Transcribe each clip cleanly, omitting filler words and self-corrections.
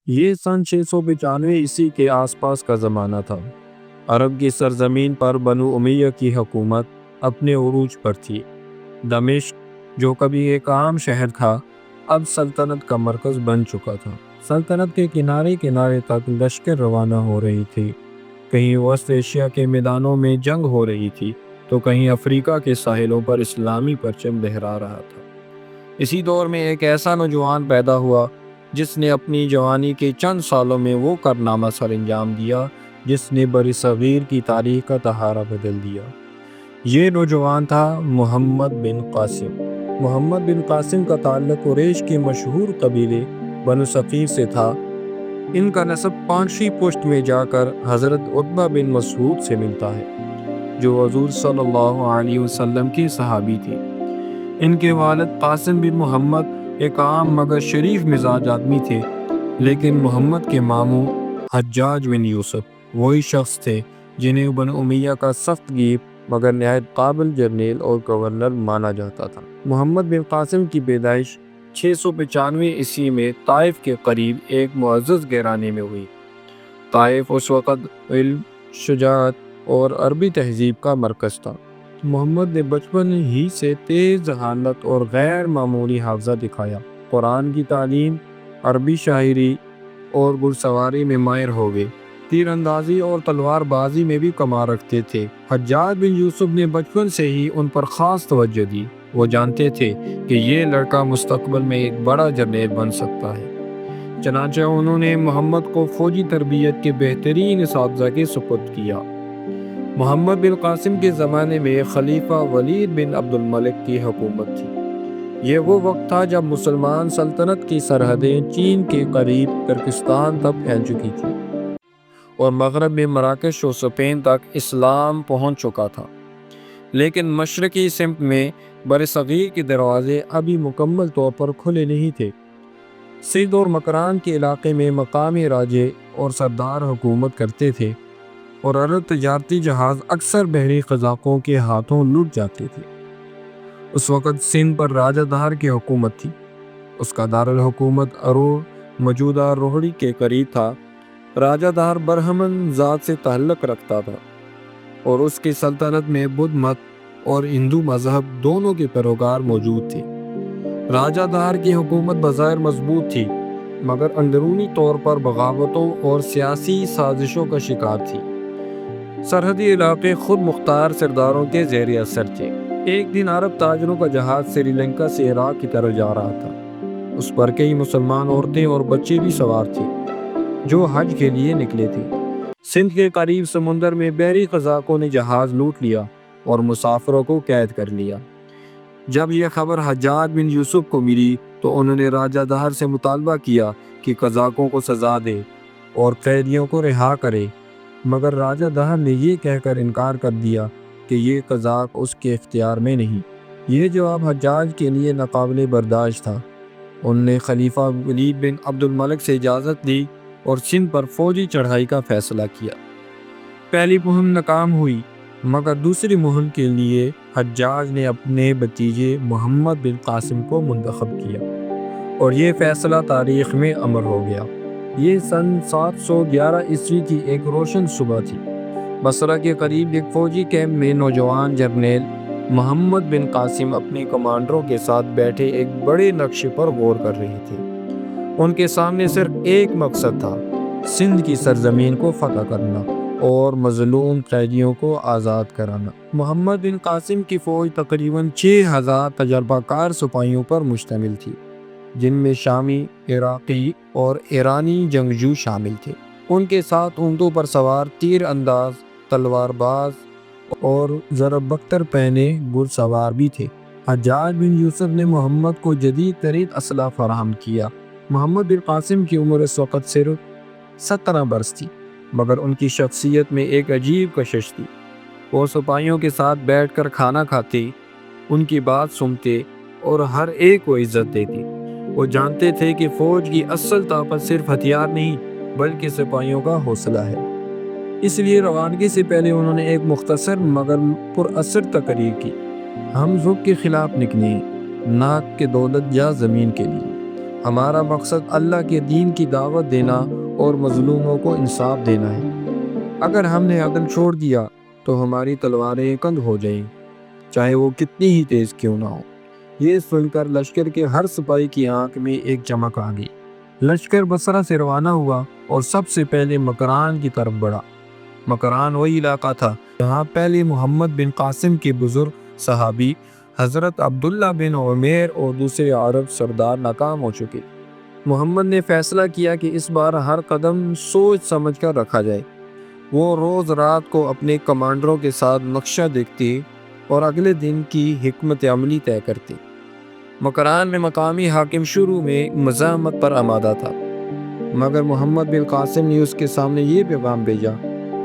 یہ سن 695 عیسوی کے آس پاس کا زمانہ تھا۔ عرب کی سرزمین پر بنو امیہ کی حکومت اپنے عروج پر تھی۔ دمشق جو کبھی ایک عام شہر تھا اب سلطنت کا مرکز بن چکا تھا۔ سلطنت کے کنارے کنارے تک لشکر روانہ ہو رہی تھی۔ کہیں وسط ایشیا کے میدانوں میں جنگ ہو رہی تھی تو کہیں افریقہ کے ساحلوں پر اسلامی پرچم لہرا رہا تھا۔ اسی دور میں ایک ایسا نوجوان پیدا ہوا جس نے اپنی جوانی کے چند سالوں میں وہ کارنامہ سر انجام دیا جس نے برصغیر کی تاریخ کا تہارا بدل دیا۔ یہ نوجوان تھا محمد بن قاسم۔ محمد بن قاسم کا تعلق قریش کے مشہور قبیلے بنو ثقیف سے تھا۔ ان کا نسب 5ویں پشت میں جا کر حضرت عتبہ بن مسعود سے ملتا ہے جو حضور صلی اللہ علیہ وسلم کے صحابی تھے۔ ان کے والد قاسم بن محمد ایک عام مگر شریف مزاج آدمی تھے، لیکن محمد کے ماموں حجاج بن یوسف وہی شخص تھے جنہیں بنو امیہ کا سخت گیپ مگر نہایت قابل جرنیل اور گورنر مانا جاتا تھا۔ محمد بن قاسم کی پیدائش 695 عیسوی میں طائف کے قریب ایک معزز گھرانے میں ہوئی۔ طائف اس وقت علم، شجاعت اور عربی تہذیب کا مرکز تھا۔ محمد نے بچپن ہی سے تیز ذہانت اور غیر معمولی حافظہ دکھایا۔ قرآن کی تعلیم، عربی شاعری اور گھڑ سواری میں ماہر ہو گئے۔ تیر اندازی اور تلوار بازی میں بھی کمال رکھتے تھے۔ حجاج بن یوسف نے بچپن سے ہی ان پر خاص توجہ دی۔ وہ جانتے تھے کہ یہ لڑکا مستقبل میں ایک بڑا جرنیل بن سکتا ہے۔ چنانچہ انہوں نے محمد کو فوجی تربیت کے بہترین اساتذہ کے سپرد کیا۔ محمد بن قاسم کے زمانے میں خلیفہ ولید بن عبد الملک کی حکومت تھی۔ یہ وہ وقت تھا جب مسلمان سلطنت کی سرحدیں چین کے قریب ترکستان تک پھیل چکی تھی اور مغرب میں مراکش و اسپین تک اسلام پہنچ چکا تھا، لیکن مشرقی سمت میں برصغیر کے دروازے ابھی مکمل طور پر کھلے نہیں تھے۔ سندھ اور مکران کے علاقے میں مقامی راجے اور سردار حکومت کرتے تھے اور عرب تجارتی جہاز اکثر بحری قزاقوں کے ہاتھوں لٹ جاتے تھے۔ اس وقت سندھ پر راجہ دہر کی حکومت تھی۔ اس کا دارالحکومت ارور موجودہ روہڑی کے قریب تھا۔ راجہ دہر برہمن ذات سے تعلق رکھتا تھا اور اس کی سلطنت میں بدھ مت اور ہندو مذہب دونوں کے پیروکار موجود تھے۔ راجہ دہر کی حکومت بظاہر مضبوط تھی مگر اندرونی طور پر بغاوتوں اور سیاسی سازشوں کا شکار تھی۔ سرحدی علاقے خود مختار سرداروں کے زیر اثر تھے۔ ایک دن عرب تاجروں کا جہاز سری لنکا سے عراق کی طرف جا رہا تھا۔ اس پر کئی مسلمان عورتیں اور بچے بھی سوار تھے جو حج کے لیے نکلے تھے۔ سندھ کے قریب سمندر میں بحری قزاقوں نے جہاز لوٹ لیا اور مسافروں کو قید کر لیا۔ جب یہ خبر حجاج بن یوسف کو ملی تو انہوں نے راجہ دہر سے مطالبہ کیا کہ قزاقوں کو سزا دے اور قیدیوں کو رہا کرے، مگر راجہ دہر نے یہ کہہ کر انکار کر دیا کہ یہ قزاق اس کے اختیار میں نہیں۔ یہ جواب حجاج کے لیے ناقابل برداشت تھا۔ انہوں نے خلیفہ ولید بن عبد الملک سے اجازت لی اور سندھ پر فوجی چڑھائی کا فیصلہ کیا۔ پہلی مہم ناکام ہوئی مگر دوسری مہم کے لیے حجاج نے اپنے بھتیجے محمد بن قاسم کو منتخب کیا اور یہ فیصلہ تاریخ میں امر ہو گیا۔ یہ سن 711 عیسوی کی ایک روشن صبح تھی۔ بصرہ کے قریب ایک فوجی کیمپ میں نوجوان جرنیل محمد بن قاسم اپنے کمانڈروں کے ساتھ بیٹھے ایک بڑے نقشے پر غور کر رہے تھے۔ ان کے سامنے صرف ایک مقصد تھا، سندھ کی سرزمین کو فتح کرنا اور مظلوم قیدیوں کو آزاد کرانا۔ محمد بن قاسم کی فوج تقریباً 6000 تجربہ کار سپاہیوں پر مشتمل تھی، جن میں شامی، عراقی اور ایرانی جنگجو شامل تھے۔ ان کے ساتھ اونٹوں پر سوار تیر انداز، تلوار باز اور زرہ بختر پہنے گھڑ سوار بھی تھے۔ حجاج بن یوسف نے محمد کو جدید ترین اسلحہ فراہم کیا۔ محمد بن قاسم کی عمر اس وقت صرف 17 برس تھی، مگر ان کی شخصیت میں ایک عجیب کشش تھی۔ وہ سپاہیوں کے ساتھ بیٹھ کر کھانا کھاتے، ان کی بات سنتے اور ہر ایک کو عزت دیتے۔ وہ جانتے تھے کہ فوج کی اصل طاقت صرف ہتھیار نہیں بلکہ سپاہیوں کا حوصلہ ہے۔ اس لیے روانگی سے پہلے انہوں نے ایک مختصر مگر پر اثر تقریر کی۔ ہم ظلم کے خلاف نکلیں، نہ کہ دولت یا زمین کے لیے ہمارا مقصد اللہ کے دین کی دعوت دینا اور مظلوموں کو انصاف دینا ہے۔ اگر ہم نے عدل چھوڑ دیا تو ہماری تلواریں کند ہو جائیں، چاہے وہ کتنی ہی تیز کیوں نہ ہو۔ یہ سن کر لشکر کے ہر سپاہی کی آنکھ میں ایک چمک آ گئی۔ لشکر بصرہ سے روانہ ہوا اور سب سے پہلے مکران کی طرف بڑھا۔ مکران وہی علاقہ تھا جہاں پہلے محمد بن قاسم کے بزرگ صحابی حضرت عبداللہ بن عمیر اور دوسرے عرب سردار ناکام ہو چکے۔ محمد نے فیصلہ کیا کہ اس بار ہر قدم سوچ سمجھ کر رکھا جائے۔ وہ روز رات کو اپنے کمانڈروں کے ساتھ نقشہ دیکھتے اور اگلے دن کی حکمت عملی طے کرتے۔ مکران میں مقامی حاکم شروع میں مزاحمت پر آمادہ تھا، مگر محمد بن قاسم نے اس کے سامنے یہ پیغام بھیجا: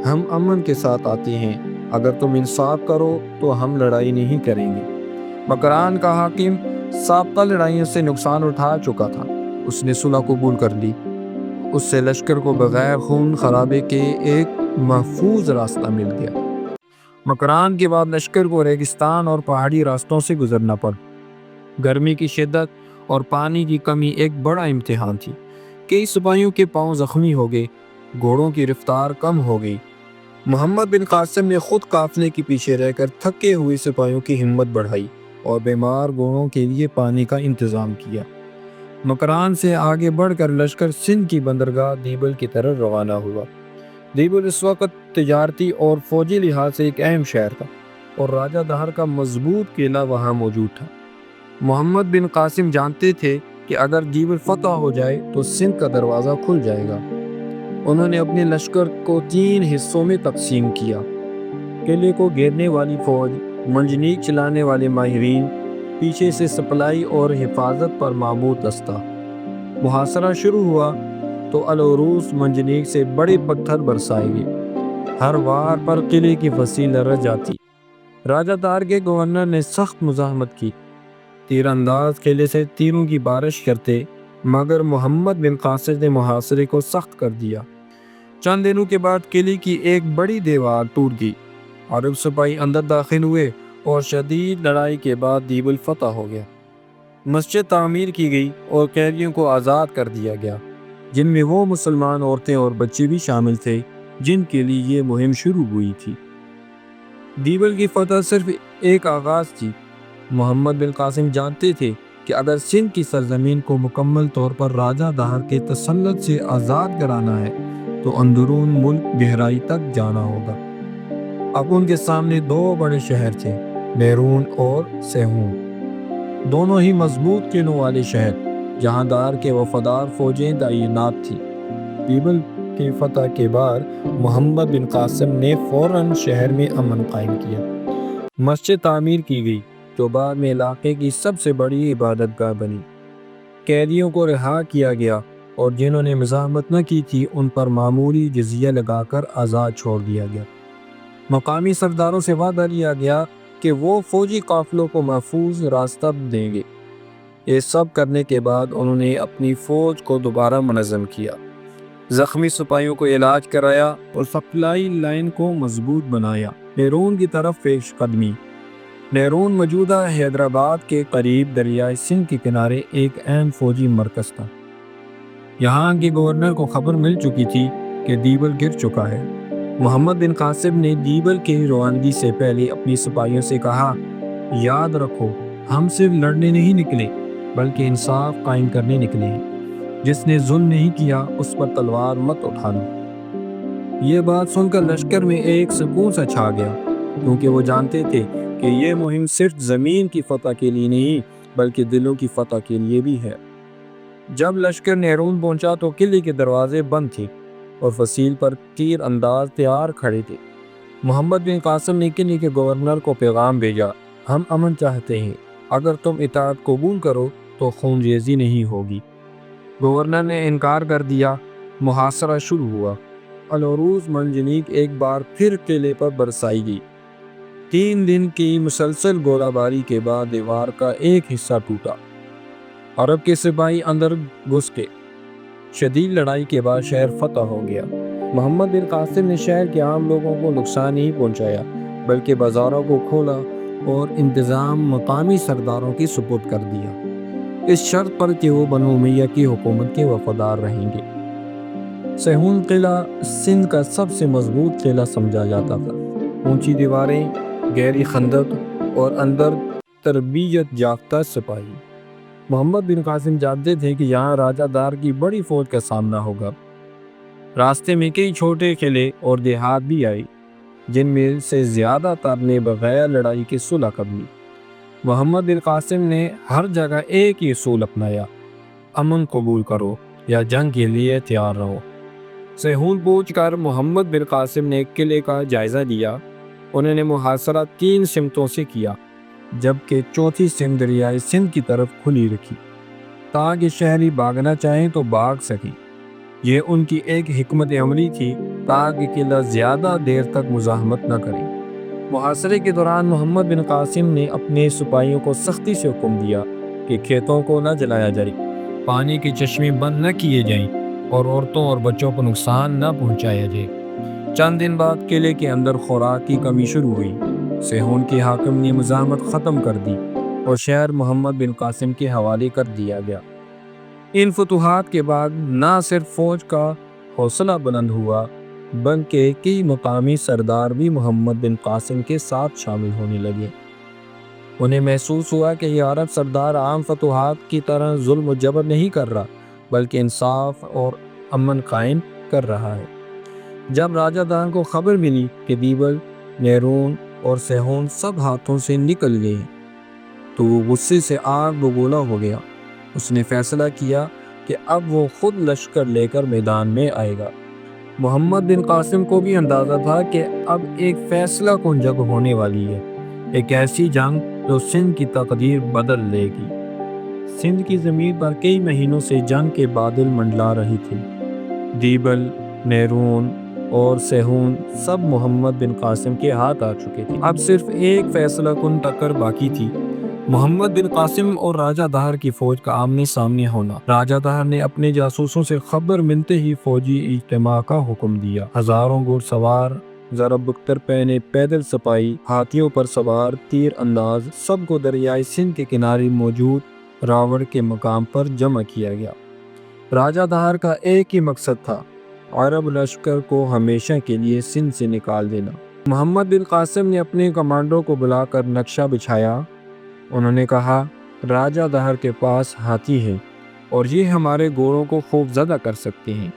ہم امن کے ساتھ آتے ہیں، اگر تم انصاف کرو تو ہم لڑائی نہیں کریں گے۔ مکران کا حاکم سابقہ لڑائیوں سے نقصان اٹھا چکا تھا، اس نے صلح قبول کر لی۔ اس سے لشکر کو بغیر خون خرابے کے ایک محفوظ راستہ مل گیا۔ مکران کے بعد لشکر کو ریگستان اور پہاڑی راستوں سے گزرنا پڑا۔ گرمی کی شدت اور پانی کی کمی ایک بڑا امتحان تھی۔ کئی سپاہیوں کے پاؤں زخمی ہو گئے، گھوڑوں کی رفتار کم ہو گئی۔ محمد بن قاسم نے خود قافلے کے پیچھے رہ کر تھکے ہوئے سپاہیوں کی ہمت بڑھائی اور بیمار گھوڑوں کے لیے پانی کا انتظام کیا۔ مکران سے آگے بڑھ کر لشکر سندھ کی بندرگاہ دیبل کی طرف روانہ ہوا۔ دیبل اس وقت تجارتی اور فوجی لحاظ سے ایک اہم شہر تھا اور راجہ دہر کا مضبوط قلعہ وہاں موجود تھا۔ محمد بن قاسم جانتے تھے کہ اگر دیبل فتح ہو جائے تو سندھ کا دروازہ کھل جائے گا۔ انہوں نے اپنے لشکر کو 3 حصوں میں تقسیم کیا: قلعے کو گھیرنے والی فوج، منجنیق چلانے والے ماہرین، پیچھے سے سپلائی اور حفاظت پر مامور دستہ۔ محاصرہ شروع ہوا تو العروس منجنیق سے بڑے پتھر برسائے گئے۔ ہر وار پر قلعے کی فصیل لرز جاتی۔ راجہ دہر کے گورنر نے سخت مزاحمت کی۔ تیر انداز قلعے سے تیروں کی بارش کرتے، مگر محمد بن قاسم نے محاصرے کو سخت کر دیا۔ چند دنوں کے بعد قلعے کی ایک بڑی دیوار ٹوٹ گئی۔ عرب سپاہی اندر داخل ہوئے اور شدید لڑائی کے بعد دیبل فتح ہو گیا۔ مسجد تعمیر کی گئی اور قیدیوں کو آزاد کر دیا گیا، جن میں وہ مسلمان عورتیں اور بچے بھی شامل تھے جن کے لیے یہ مہم شروع ہوئی تھی۔ دیبل کی فتح صرف ایک آغاز تھی۔ محمد بن قاسم جانتے تھے کہ اگر سندھ کی سرزمین کو مکمل طور پر راجہ دہر کے تسلط سے آزاد کرانا ہے تو اندرون ملک گہرائی تک جانا ہوگا۔ اب ان کے سامنے 2 بڑے شہر تھے، میرون اور سیہون، دونوں ہی مضبوط قلعوں والے شہر جہاں دہر کے وفادار فوجیں تعینات تھیں۔ دیبل کی فتح کے بعد محمد بن قاسم نے فوراً شہر میں امن قائم کیا۔ مسجد تعمیر کی گئی جو بعد میں علاقے کی سب سے بڑی عبادت گاہ بنی۔ قیدیوں کو رہا کیا گیا اور جنہوں نے مزاحمت نہ کی تھی ان پر معمولی جزیہ لگا کر آزاد چھوڑ دیا گیا۔ مقامی سرداروں سے وعدہ لیا گیا کہ وہ فوجی قافلوں کو محفوظ راستہ دیں گے۔ یہ سب کرنے کے بعد انہوں نے اپنی فوج کو دوبارہ منظم کیا، زخمی سپاہیوں کو علاج کرایا اور سپلائی لائن کو مضبوط بنایا۔ نیرون کی طرف پیش قدمی۔ نیرون موجودہ حیدرآباد کے قریب دریائے سندھ کے کنارے ایک اہم فوجی مرکز تھا۔ یہاں کے گورنر کو خبر مل چکی تھی کہ دیبل گر چکا ہے۔ محمد بن قاسم نے دیبل کی روانگی سے پہلے اپنی سپاہیوں سے کہا: یاد رکھو، ہم صرف لڑنے نہیں نکلے بلکہ انصاف قائم کرنے نکلے ہیں۔ جس نے ظلم نہیں کیا اس پر تلوار مت اٹھانا۔ یہ بات سن کر لشکر میں ایک سکون سا چھا گیا، کیونکہ وہ جانتے تھے کہ یہ مہم صرف زمین کی فتح کے لیے نہیں بلکہ دلوں کی فتح کے لیے بھی ہے۔ جب لشکر نیرون پہنچا تو قلعے کے دروازے بند تھے اور فصیل پر تیر انداز تیار کھڑے تھے۔ محمد بن قاسم نے قلعے کے گورنر کو پیغام بھیجا: ہم امن چاہتے ہیں، اگر تم اطاعت قبول کرو تو خون ریزی نہیں ہوگی۔ گورنر نے انکار کر دیا۔ محاصرہ شروع ہوا۔ العروس منجنیق ایک بار پھر قلعے پر برسائی گئی۔ 3 دن کی مسلسل گولہ باری کے بعد دیوار کا ایک حصہ ٹوٹا۔ عرب کے سپاہی اندر گھس گئے۔ شدید لڑائی کے بعد شہر فتح ہو گیا۔ محمد بن قاسم نے شہر کے عام لوگوں کو نقصان نہیں پہنچایا بلکہ بازاروں کو کھولا اور انتظام مقامی سرداروں کے سپرد کر دیا۔ اس شرط پر کہ وہ بنو امیہ کی حکومت کے وفادار رہیں گے۔ سیہون قلعہ سندھ کا سب سے مضبوط قلعہ سمجھا جاتا تھا۔ اونچی دیواریں، گہری خندق اور اندر تربیت یافتہ سپاہی۔ محمد بن قاسم جانتے تھے کہ یہاں راجہ دار کی بڑی فوج کا سامنا ہوگا۔ راستے میں کئی چھوٹے قلعے اور دیہات بھی آئے، جن میں سے زیادہ تر نے بغیر لڑائی کے صلح کر لی۔ محمد بن قاسم نے ہر جگہ ایک ہی اصول اپنایا: امن قبول کرو یا جنگ کے لیے تیار رہو۔ سیہون پہنچ کر محمد بن قاسم نے قلعے کا جائزہ لیا۔ انہوں نے محاصرہ 3 سمتوں سے کیا، جبکہ چوتھی سمت دریائے سندھ کی طرف کھلی رکھی تاکہ شہری بھاگنا چاہیں تو بھاگ سکیں۔ یہ ان کی ایک حکمت عملی تھی تاکہ قلعہ زیادہ دیر تک مزاحمت نہ کرے۔ محاصرے کے دوران محمد بن قاسم نے اپنے سپاہیوں کو سختی سے حکم دیا کہ کھیتوں کو نہ جلایا جائے، پانی کے چشمے بند نہ کیے جائیں اور عورتوں اور بچوں کو نقصان نہ پہنچایا جائے۔ چند دن بعد قلعے کے اندر خوراک کی کمی شروع ہوئی۔ سیہون کے حاکم نے مزاحمت ختم کر دی اور شہر محمد بن قاسم کے حوالے کر دیا گیا۔ ان فتوحات کے بعد نہ صرف فوج کا حوصلہ بلند ہوا بلکہ کئی مقامی سردار بھی محمد بن قاسم کے ساتھ شامل ہونے لگے۔ انہیں محسوس ہوا کہ یہ عرب سردار عام فتوحات کی طرح ظلم و جبر نہیں کر رہا بلکہ انصاف اور امن قائم کر رہا ہے۔ جب راجہ دار کو خبر ملی کہ بیبل، نیرون اور سیہون سب ہاتھوں سے نکل گئے تو وہ غصے سے آگ بگولا ہو گیا۔ اس نے فیصلہ کیا کہ اب وہ خود لشکر لے کر میدان میں آئے گا۔ محمد بن قاسم کو بھی اندازہ تھا کہ اب ایک فیصلہ کن جنگ ہونے والی ہے، ایک ایسی جنگ جو سندھ کی تقدیر بدل لے گی۔ سندھ کی زمین پر کئی مہینوں سے جنگ کے بادل منڈلا رہی تھی۔ بیبل، نیرون اور سیہون سب محمد بن قاسم کے ہاتھ آ چکے تھے۔ اب صرف ایک فیصلہ کن ٹکر باقی تھی: محمد بن قاسم اور راجہ دہر کی فوج کا آمنے سامنے ہونا۔ راجہ دہر نے اپنے جاسوسوں سے خبر ملتے ہی فوجی اجتماع کا حکم دیا۔ ہزاروں گھڑ سوار، زرب بختر پہنے پیدل سپاہی، ہاتھیوں پر سوار، تیر انداز، سب کو دریائے سندھ کے کنارے موجود راوڑ کے مقام پر جمع کیا گیا۔ راجہ دہر کا ایک ہی مقصد تھا: عرب لشکر کو ہمیشہ کے لیے سندھ سے نکال دینا۔ محمد بن قاسم نے اپنے کمانڈروں کو بلا کر نقشہ بچھایا۔ انہوں نے کہا، راجہ دہر کے پاس ہاتھی ہیں اور یہ ہمارے گھوڑوں کو خوف زدہ کر سکتے ہیں،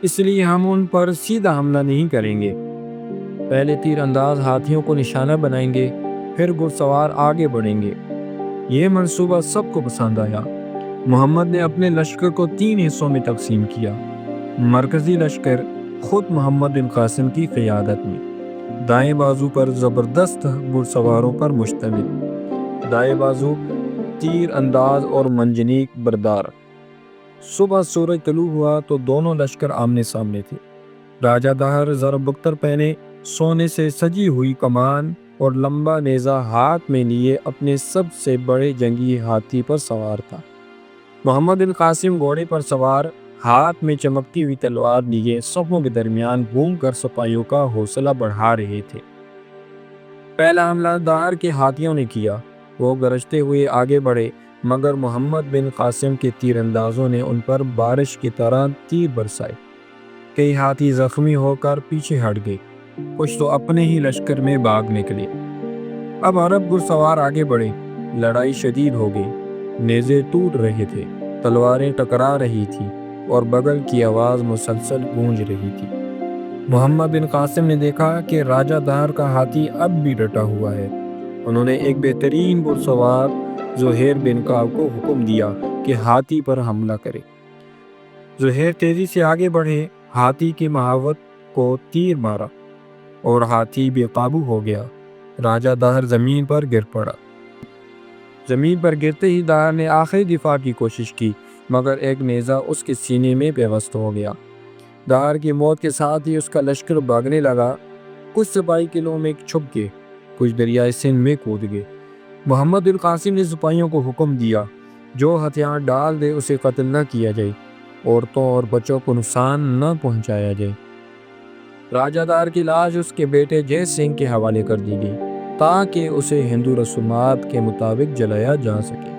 اس لیے ہم ان پر سیدھا حملہ نہیں کریں گے۔ پہلے تیر انداز ہاتھیوں کو نشانہ بنائیں گے، پھر گھڑ سوار آگے بڑھیں گے۔ یہ منصوبہ سب کو پسند آیا۔ محمد نے اپنے لشکر کو 3 حصوں میں تقسیم کیا۔ مرکزی لشکر خود محمد بن قاسم کی قیادت میں، دائیں بازو پر زبردست گھڑ سواروں پر مشتمل، دائیں بازو تیر انداز اور منجنیق بردار۔ صبح سورج طلوع ہوا تو دونوں لشکر آمنے سامنے تھے۔ راجہ دہر زرب بختر پہنے، سونے سے سجی ہوئی کمان اور لمبا نیزہ ہاتھ میں لیے اپنے سب سے بڑے جنگی ہاتھی پر سوار تھا۔ محمد بن قاسم گھوڑے پر سوار، ہاتھ میں چمکتی ہوئی تلوار لیے صفوں کے درمیان گھوم کر سپاہیوں کا حوصلہ بڑھا رہے تھے۔ پہلا حملہ دہر کے ہاتھیوں نے کیا۔ وہ گرجتے ہوئے آگے بڑھے مگر محمد بن قاسم کے تیر اندازوں نے ان پر بارش کی طرح تیر برسائے۔ کئی ہاتھی زخمی ہو کر پیچھے ہٹ گئے، کچھ تو اپنے ہی لشکر میں بھاگ نکلے۔ اب عرب گھڑ سوار آگے بڑھے، لڑائی شدید ہو گئی، نیزے ٹوٹ رہے تھے، تلواریں ٹکرا رہی تھیں اور بغل کی آواز مسلسل گونج رہی تھی۔ محمد بن قاسم نے دیکھا کہ راجہ دہر کا ہاتھی اب بھی ڈٹا ہوا ہے۔ انہوں نے ایک بہترین گھڑ سوار زہیر بن کعب کو حکم دیا کہ ہاتھی پر حملہ کرے۔ زہیر تیزی سے آگے بڑھے، ہاتھی کی محاوت کو تیر مارا اور ہاتھی بے قابو ہو گیا۔ راجہ دہر زمین پر گر پڑا۔ زمین پر گرتے ہی دہر نے آخری دفاع کی کوشش کی مگر ایک نیزہ اس کے سینے میں پیوست ہو گیا۔ دہر کی موت کے ساتھ ہی اس کا لشکر بھاگنے لگا۔ کچھ سپاہی قلعوں میں چھپ گئے، کچھ دریائے سندھ میں کود گئے۔ محمد بن قاسم نے سپاہیوں کو حکم دیا، جو ہتھیار ڈال دے اسے قتل نہ کیا جائے، عورتوں اور بچوں کو نقصان نہ پہنچایا جائے۔ راجہ دہر کی لاش اس کے بیٹے جے سنگھ کے حوالے کر دی گئی تاکہ اسے ہندو رسومات کے مطابق جلایا جا سکے۔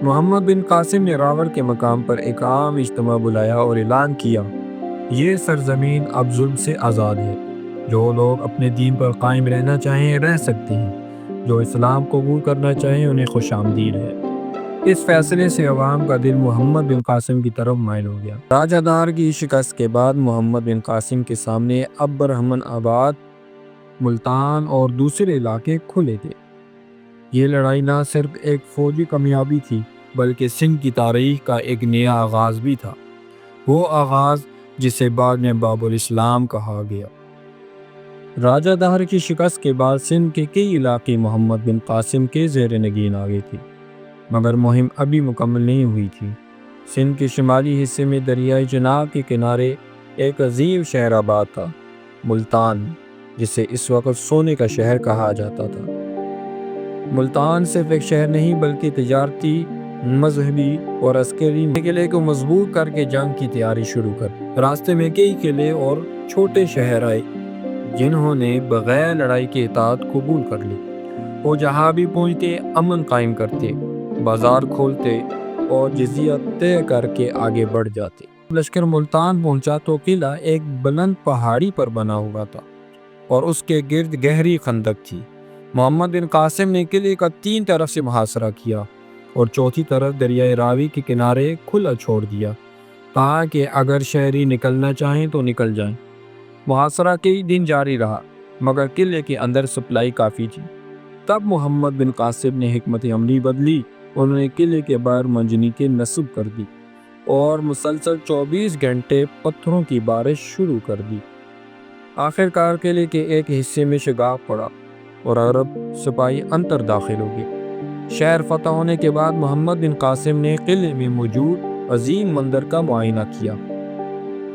محمد بن قاسم نے راوڑ کے مقام پر ایک عام اجتماع بلایا اور اعلان کیا، یہ سرزمین اب ظلم سے آزاد ہے، جو لوگ اپنے دین پر قائم رہنا چاہیں رہ سکتے ہیں، جو اسلام قبول کرنا چاہیں انہیں خوش آمدید ہے۔ اس فیصلے سے عوام کا دل محمد بن قاسم کی طرف مائل ہو گیا۔ راجہ دار کی شکست کے بعد محمد بن قاسم کے سامنے اب برہمن آباد، ملتان اور دوسرے علاقے کھلے تھے۔ یہ لڑائی نہ صرف ایک فوجی کامیابی تھی بلکہ سندھ کی تاریخ کا ایک نیا آغاز بھی تھا، وہ آغاز جسے بعد میں باب الاسلام کہا گیا۔ راجہ دہر کی شکست کے بعد سندھ کے کئی علاقے محمد بن قاسم کے زیر نگین آ گئے تھے، مگر مہم ابھی مکمل نہیں ہوئی تھی۔ سندھ کے شمالی حصے میں دریائے چناب کے کنارے ایک عظیم شہر آباد تھا، ملتان، جسے اس وقت سونے کا شہر کہا جاتا تھا۔ ملتان صرف ایک شہر نہیں بلکہ تجارتی، مذہبی اور عسکری قلعے کو مضبوط کر کے جنگ کی تیاری شروع کر۔ راستے میں کئی قلعے اور چھوٹے شہر آئے جنہوں نے بغیر لڑائی کے اطاعت قبول کر لی۔ وہ جہاں بھی پہنچتے امن قائم کرتے، بازار کھولتے اور جزیہ طے کر کے آگے بڑھ جاتے۔ لشکر ملتان پہنچا تو قلعہ ایک بلند پہاڑی پر بنا ہوا تھا اور اس کے گرد گہری خندق تھی۔ محمد بن قاسم نے قلعے کا 3 طرف سے محاصرہ کیا اور چوتھی طرف دریائے راوی کے کنارے کھلا چھوڑ دیا تاکہ اگر شہری نکلنا چاہیں تو نکل جائیں۔ محاصرہ کئی دن جاری رہا مگر قلعے کے اندر سپلائی کافی تھی۔ تب محمد بن قاسم نے حکمت عملی بدلی، انہوں نے قلعے کے باہر منجنیقیں نصب کر دی اور مسلسل 24 گھنٹے پتھروں کی بارش شروع کر دی۔ آخر کار قلعے کے ایک حصے میں شگاف پڑا اور عرب سپاہی اندر داخل ہو گئے۔ شہر فتح ہونے کے بعد محمد بن قاسم نے قلعے میں موجود عظیم مندر کا معائنہ کیا۔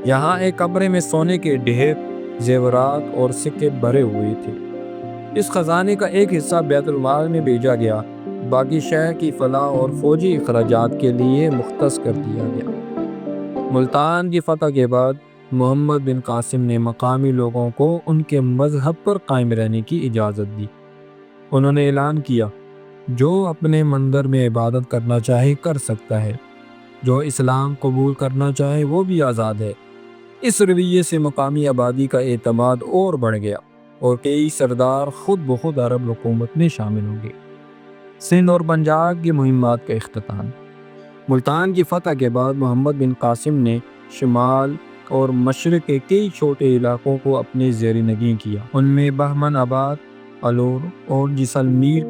یہاں ایک قبرے میں سونے کے ڈھیر، زیورات اور سکے بھرے ہوئے تھے۔ اس خزانے کا ایک حصہ بیت المال میں بھیجا گیا، باقی شہر کی فلاح اور فوجی اخراجات کے لیے مختص کر دیا گیا۔ ملتان کی فتح کے بعد محمد بن قاسم نے مقامی لوگوں کو ان کے مذہب پر قائم رہنے کی اجازت دی۔ انہوں نے اعلان کیا، جو اپنے مندر میں عبادت کرنا چاہے کر سکتا ہے، جو اسلام قبول کرنا چاہے وہ بھی آزاد ہے۔ اس رویے سے مقامی آبادی کا اعتماد اور بڑھ گیا اور کئی سردار خود بخود عرب حکومت میں شامل ہو گئے۔ سندھ اور پنجاب کی مہمات کا اختتام۔ ملتان کی فتح کے بعد محمد بن قاسم نے شمال اور مشرق کے کئی چھوٹے علاقوں کو اپنے زیر نگین کیا۔ ان میں بہمن آباد، الور اور جیسلمیر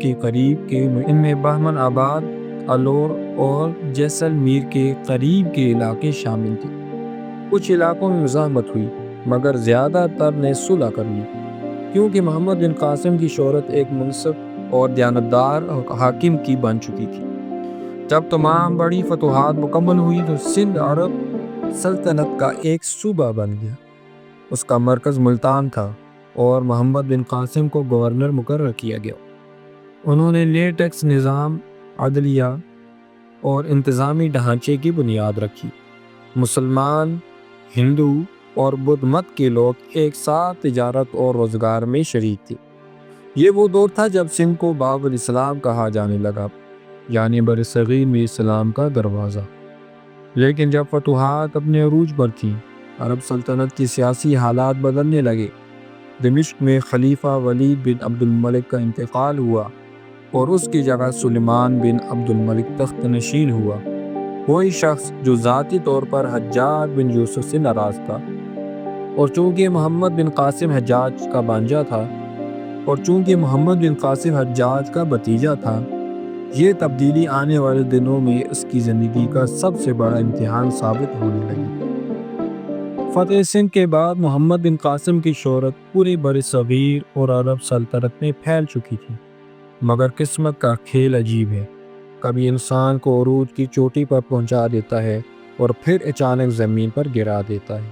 کے قریب کے علاقے شامل تھے۔ کچھ علاقوں میں مزاحمت ہوئی مگر زیادہ تر نے صلح کر لی، کیونکہ محمد بن قاسم کی شہرت ایک منصف اور دیانتدار حاکم کی بن چکی تھی۔ جب تمام بڑی فتوحات مکمل ہوئی تو سندھ عرب سلطنت کا ایک صوبہ بن گیا۔ اس کا مرکز ملتان تھا اور محمد بن قاسم کو گورنر مقرر کیا گیا۔ انہوں نے لیٹ ٹیکس نظام، عدلیہ اور انتظامی ڈھانچے کی بنیاد رکھی۔ مسلمان، ہندو اور بدھ مت کے لوگ ایک ساتھ تجارت اور روزگار میں شریک تھے۔ یہ وہ دور تھا جب سندھ کو باب الاسلام کہا جانے لگا، یعنی برصغیر میں اسلام کا دروازہ۔ لیکن جب فتوحات اپنے عروج پر تھیں، عرب سلطنت کے سیاسی حالات بدلنے لگے۔ دمشق میں خلیفہ ولید بن عبد الملک کا انتقال ہوا اور اس کی جگہ سلیمان بن عبد الملک تخت نشین ہوا، وہی شخص جو ذاتی طور پر حجاج بن یوسف سے ناراض تھا۔ اور چونکہ محمد بن قاسم حجاج کا بھتیجا تھا، یہ تبدیلی آنے والے دنوں میں اس کی زندگی کا سب سے بڑا امتحان ثابت ہونے لگی۔ فتح سندھ کے بعد محمد بن قاسم کی شہرت پورے برصغیر اور عرب سلطنت میں پھیل چکی تھی، مگر قسمت کا کھیل عجیب ہے، کبھی انسان کو عروج کی چوٹی پر پہنچا دیتا ہے اور پھر اچانک زمین پر گرا دیتا ہے۔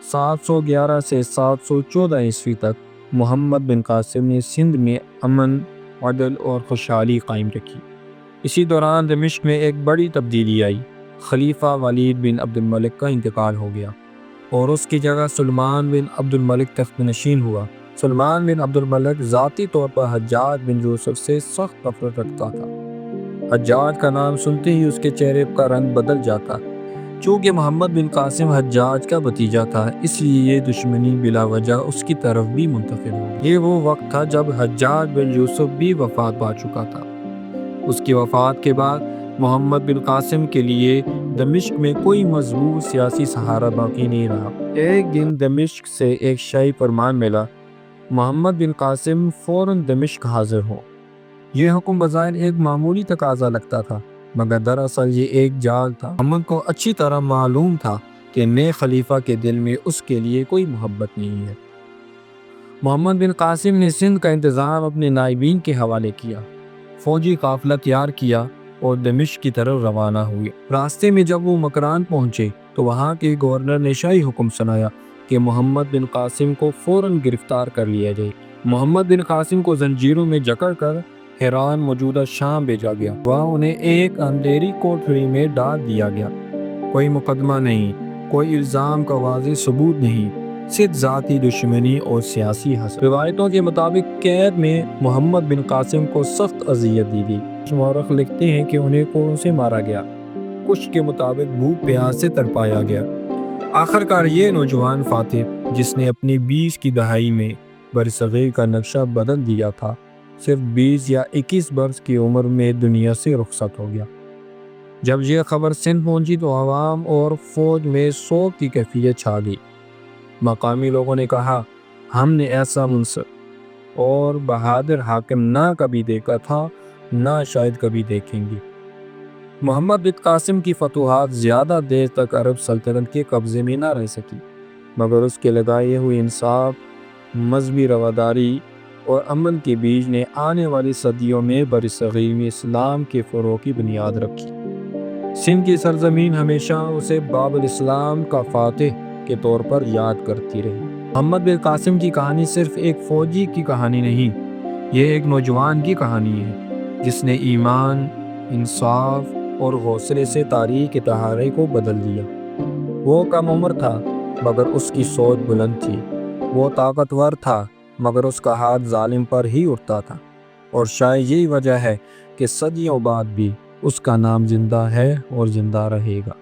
711 سے 714 عیسوی تک محمد بن قاسم نے سندھ میں امن، عدل اور خوشحالی قائم رکھی۔ اسی دوران دمشق میں ایک بڑی تبدیلی آئی، خلیفہ ولید بن عبد الملک کا انتقال ہو گیا اور اس کی جگہ سلیمان بن عبد الملک تخت نشین ہوا۔ سلیمان بن عبد الملک ذاتی طور پر حجاج بن یوسف سے سخت نفرت رکھتا تھا حجاج کا نام سنتے ہی اس کے چہرے کا رنگ بدل جاتا۔ چونکہ محمد بن قاسم حجاج کا بھتیجا تھا، اس لیے یہ دشمنی بلا وجہ اس کی طرف بھی منتقل ہو گئی۔ یہ وہ وقت تھا جب حجاج بن یوسف بھی وفات پا چکا تھا۔ اس کی وفات کے بعد محمد بن قاسم کے لیے دمشق میں کوئی مضبوط سیاسی سہارا باقی نہیں رہا۔ ایک دن دمشق سے ایک شاہی فرمان ملا، محمد بن قاسم فوراً دمشق حاضر ہو۔ یہ حکم بظاہر ایک معمولی تقاضا لگتا تھا، مگر دراصل یہ ایک جال تھا۔ محمد کو اچھی طرح معلوم تھا کہ نئے خلیفہ کے دل میں اس کے لیے کوئی محبت نہیں ہے۔ محمد بن قاسم نے سندھ کا انتظام اپنے نائبین کے حوالے کیا، فوجی قافلہ تیار کیا اور دمشق کی طرف روانہ ہوئے۔ راستے میں جب وہ مکران پہنچے تو وہاں کے گورنر نے شاہی حکم سنایا کہ محمد بن قاسم کو فوراً گرفتار کر لیا جائے۔ محمد بن قاسم کو زنجیروں میں جکڑ کر حران موجودہ شام بھیجا گیا۔ وہاں انہیں ایک اندھیری کوٹری میں ڈال دیا گیا۔ کوئی مقدمہ نہیں، کوئی الزام کا واضح ثبوت نہیں، صرف ذاتی دشمنی اور سیاسی حسد۔ روایتوں کے مطابق قید میں محمد بن قاسم کو سخت اذیت دی گئی۔ مورخ لکھتے ہیں کہ انہیں کوڑوں سے مارا گیا، کچھ کے مطابق بھوک پیاس سے تڑپایا گیا۔ آخرکار یہ نوجوان فاتح، جس نے اپنی 20 کی دہائی میں برصغیر کا نقشہ بدل دیا تھا، صرف 20 یا 21 برس کی عمر میں دنیا سے رخصت ہو گیا۔ جب یہ خبر سندھ پہنچی تو عوام اور فوج میں سوگ کی کیفیت چھا گئی۔ مقامی لوگوں نے کہا، ہم نے ایسا منصف اور بہادر حاکم نہ کبھی دیکھا تھا، نہ شاید کبھی دیکھیں گے۔ محمد بن قاسم کی فتوحات زیادہ دیر تک عرب سلطنت کے قبضے میں نہ رہ سکی، مگر اس کے لگائے ہوئے انصاف، مذہبی رواداری اور امن کے بیج نے آنے والی صدیوں میں برصغیر میں اسلام کے فروغ کی بنیاد رکھی۔ سندھ کی سرزمین ہمیشہ اسے باب الاسلام کا فاتح کے طور پر یاد کرتی رہی۔ محمد بن قاسم کی کہانی صرف ایک فوجی کی کہانی نہیں، یہ ایک نوجوان کی کہانی ہے جس نے ایمان، انصاف اور حوصلے سے تاریخ کے تہارے کو بدل دیا۔ وہ کم عمر تھا مگر اس کی سوچ بلند تھی، وہ طاقتور تھا مگر اس کا ہاتھ ظالم پر ہی اٹھتا تھا، اور شاید یہی وجہ ہے کہ صدیوں بعد بھی اس کا نام زندہ ہے اور زندہ رہے گا۔